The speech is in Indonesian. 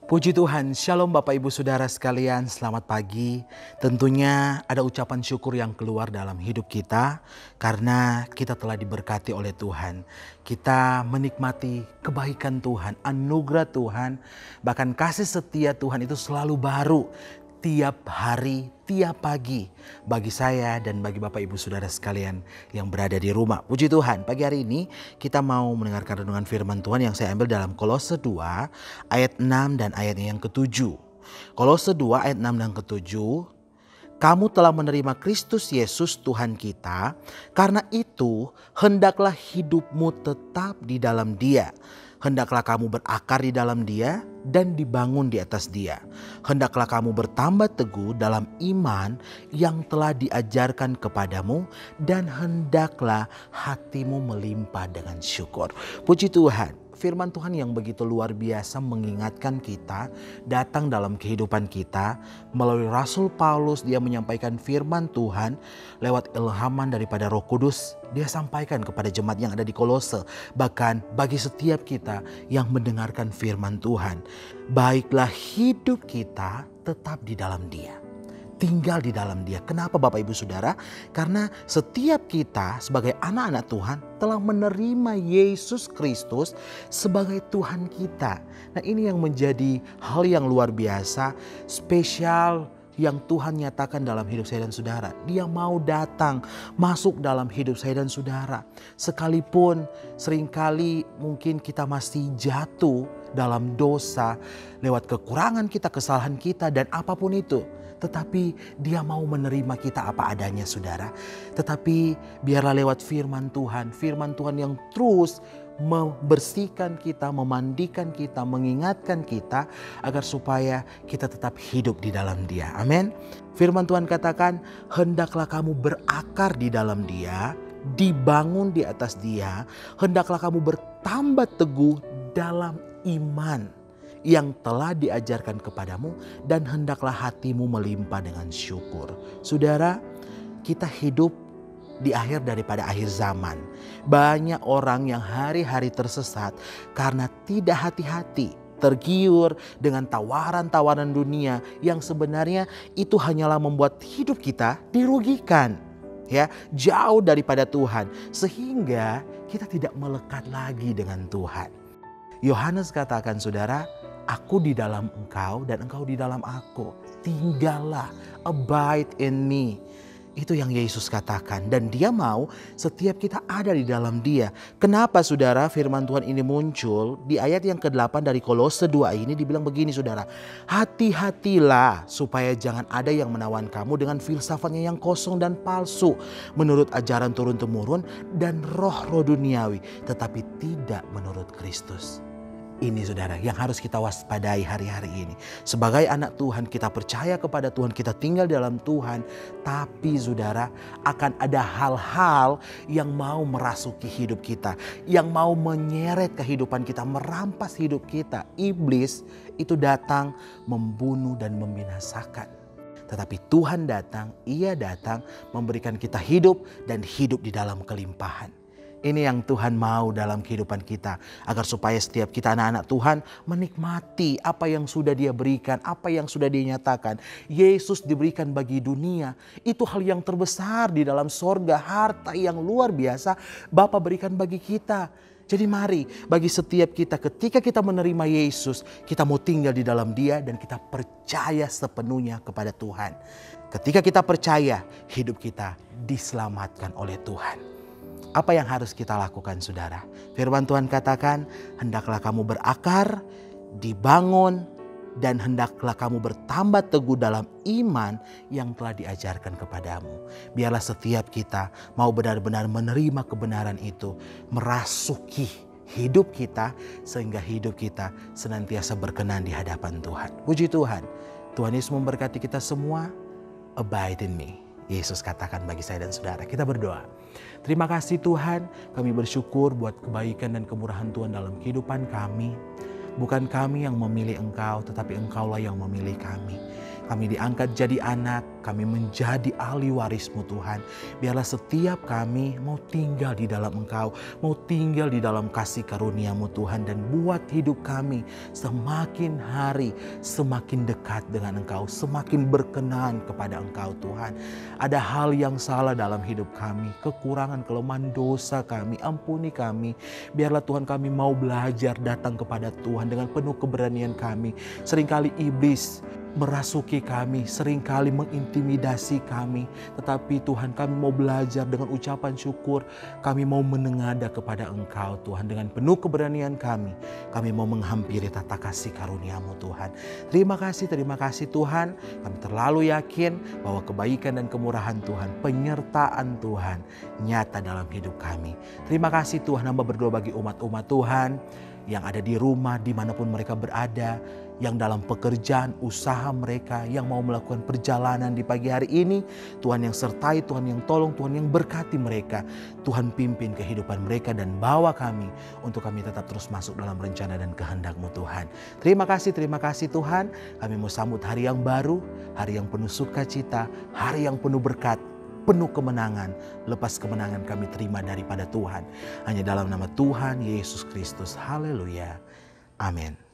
Puji Tuhan, Shalom Bapak Ibu Saudara sekalian, selamat pagi. Tentunya ada ucapan syukur yang keluar dalam hidup kita karena kita telah diberkati oleh Tuhan. Kita menikmati kebaikan Tuhan, anugerah Tuhan, bahkan kasih setia Tuhan itu selalu baru. Tiap hari, tiap pagi bagi saya dan bagi Bapak Ibu Saudara sekalian yang berada di rumah. Puji Tuhan, pagi hari ini kita mau mendengarkan renungan firman Tuhan yang saya ambil dalam Kolose 2 ayat 6 dan ayat yang ke-7. Kolose 2 ayat 6 dan ke-7. Kamu telah menerima Kristus Yesus Tuhan kita, karena itu hendaklah hidupmu tetap di dalam Dia. Hendaklah kamu berakar di dalam Dia dan dibangun di atas Dia. Hendaklah kamu bertambah teguh dalam iman yang telah diajarkan kepadamu, dan hendaklah hatimu melimpah dengan syukur. Puji Tuhan, firman Tuhan yang begitu luar biasa mengingatkan kita, datang dalam kehidupan kita. Melalui Rasul Paulus, dia menyampaikan firman Tuhan lewat ilhaman daripada Roh Kudus. Dia sampaikan kepada jemaat yang ada di Kolose, bahkan bagi setiap kita yang mendengarkan firman Tuhan. Baiklah hidup kita tetap di dalam Dia, tinggal di dalam Dia. Kenapa Bapak Ibu Saudara? Karena setiap kita sebagai anak-anak Tuhan telah menerima Yesus Kristus sebagai Tuhan kita. Nah, ini yang menjadi hal yang luar biasa, spesial, yang Tuhan nyatakan dalam hidup saya dan saudara. Dia mau datang masuk dalam hidup saya dan saudara. Sekalipun seringkali mungkin kita masih jatuh dalam dosa lewat kekurangan kita, kesalahan kita, dan apapun itu. Tetapi Dia mau menerima kita apa adanya saudara. Tetapi biarlah lewat firman Tuhan yang terus membersihkan kita, memandikan kita, mengingatkan kita agar supaya kita tetap hidup di dalam Dia. Amin. Firman Tuhan katakan, hendaklah kamu berakar di dalam Dia, dibangun di atas Dia, hendaklah kamu bertambah teguh dalam iman yang telah diajarkan kepadamu, dan hendaklah hatimu melimpah dengan syukur. Saudara, kita hidup di akhir daripada akhir zaman. Banyak orang yang hari-hari tersesat karena tidak hati-hati, tergiur dengan tawaran-tawaran dunia yang sebenarnya itu hanyalah membuat hidup kita dirugikan, ya, jauh daripada Tuhan, sehingga kita tidak melekat lagi dengan Tuhan. Yohanes katakan, saudara, aku di dalam engkau dan engkau di dalam aku. Tinggallah, abide in me. Itu yang Yesus katakan, dan Dia mau setiap kita ada di dalam Dia. Kenapa saudara firman Tuhan ini muncul di ayat yang ke-8 dari Kolose 2 ini dibilang begini saudara. Hati-hatilah supaya jangan ada yang menawan kamu dengan filsafatnya yang kosong dan palsu, menurut ajaran turun-temurun dan roh-roh duniawi, tetapi tidak menurut Kristus. Ini saudara yang harus kita waspadai hari-hari ini. Sebagai anak Tuhan, kita percaya kepada Tuhan, kita tinggal dalam Tuhan. Tapi saudara, akan ada hal-hal yang mau merasuki hidup kita, yang mau menyeret kehidupan kita, merampas hidup kita. Iblis itu datang membunuh dan membinasakan. Tetapi Tuhan datang, Ia datang memberikan kita hidup dan hidup di dalam kelimpahan. Ini yang Tuhan mau dalam kehidupan kita, agar supaya setiap kita anak-anak Tuhan menikmati apa yang sudah Dia berikan, apa yang sudah Dia nyatakan. Yesus diberikan bagi dunia, itu hal yang terbesar di dalam sorga, harta yang luar biasa Bapa berikan bagi kita. Jadi mari bagi setiap kita, ketika kita menerima Yesus, kita mau tinggal di dalam Dia dan kita percaya sepenuhnya kepada Tuhan. Ketika kita percaya, hidup kita diselamatkan oleh Tuhan. Apa yang harus kita lakukan saudara? Firman Tuhan katakan, hendaklah kamu berakar, dibangun, dan hendaklah kamu bertambah teguh dalam iman yang telah diajarkan kepadamu. Biarlah setiap kita mau benar-benar menerima kebenaran itu, merasuki hidup kita, sehingga hidup kita senantiasa berkenan di hadapan Tuhan. Puji Tuhan. Tuhan Yesus memberkati kita semua. Abide in me. Yesus katakan bagi saya dan saudara. Kita berdoa. Terima kasih Tuhan, kami bersyukur buat kebaikan dan kemurahan Tuhan dalam kehidupan kami. Bukan kami yang memilih Engkau, tetapi Engkaulah yang memilih kami. kami diangkat jadi anak, kami menjadi ahli waris-Mu Tuhan. Biarlah setiap kami mau tinggal di dalam Engkau, mau tinggal di dalam kasih karunia-Mu Tuhan, dan buat hidup kami semakin hari semakin dekat dengan Engkau, semakin berkenan kepada Engkau Tuhan. Ada hal yang salah dalam hidup kami, kekurangan, kelemahan, dosa kami, ampuni kami. Biarlah Tuhan kami mau belajar datang kepada Tuhan dengan penuh keberanian kami. Seringkali iblis merasuki kami, seringkali mengintimidasi kami. Tetapi Tuhan, kami mau belajar dengan ucapan syukur. Kami mau menengadah kepada Engkau Tuhan. Dengan penuh keberanian kami mau menghampiri tata kasih karunia-Mu Tuhan. Terima kasih Tuhan. Kami terlalu yakin bahwa kebaikan dan kemurahan Tuhan, penyertaan Tuhan nyata dalam hidup kami. Terima kasih Tuhan. Hamba berdoa bagi umat-umat Tuhan yang ada di rumah, dimanapun mereka berada, yang dalam pekerjaan, usaha mereka, yang mau melakukan perjalanan di pagi hari ini. Tuhan yang sertai, Tuhan yang tolong, Tuhan yang berkati mereka. Tuhan pimpin kehidupan mereka dan bawa kami untuk kami tetap terus masuk dalam rencana dan kehendak-Mu Tuhan. Terima kasih Tuhan. Kami mau sambut hari yang baru, hari yang penuh sukacita, hari yang penuh berkat, penuh kemenangan. Lepas kemenangan kami terima daripada Tuhan. Hanya dalam nama Tuhan Yesus Kristus. Haleluya. Amin.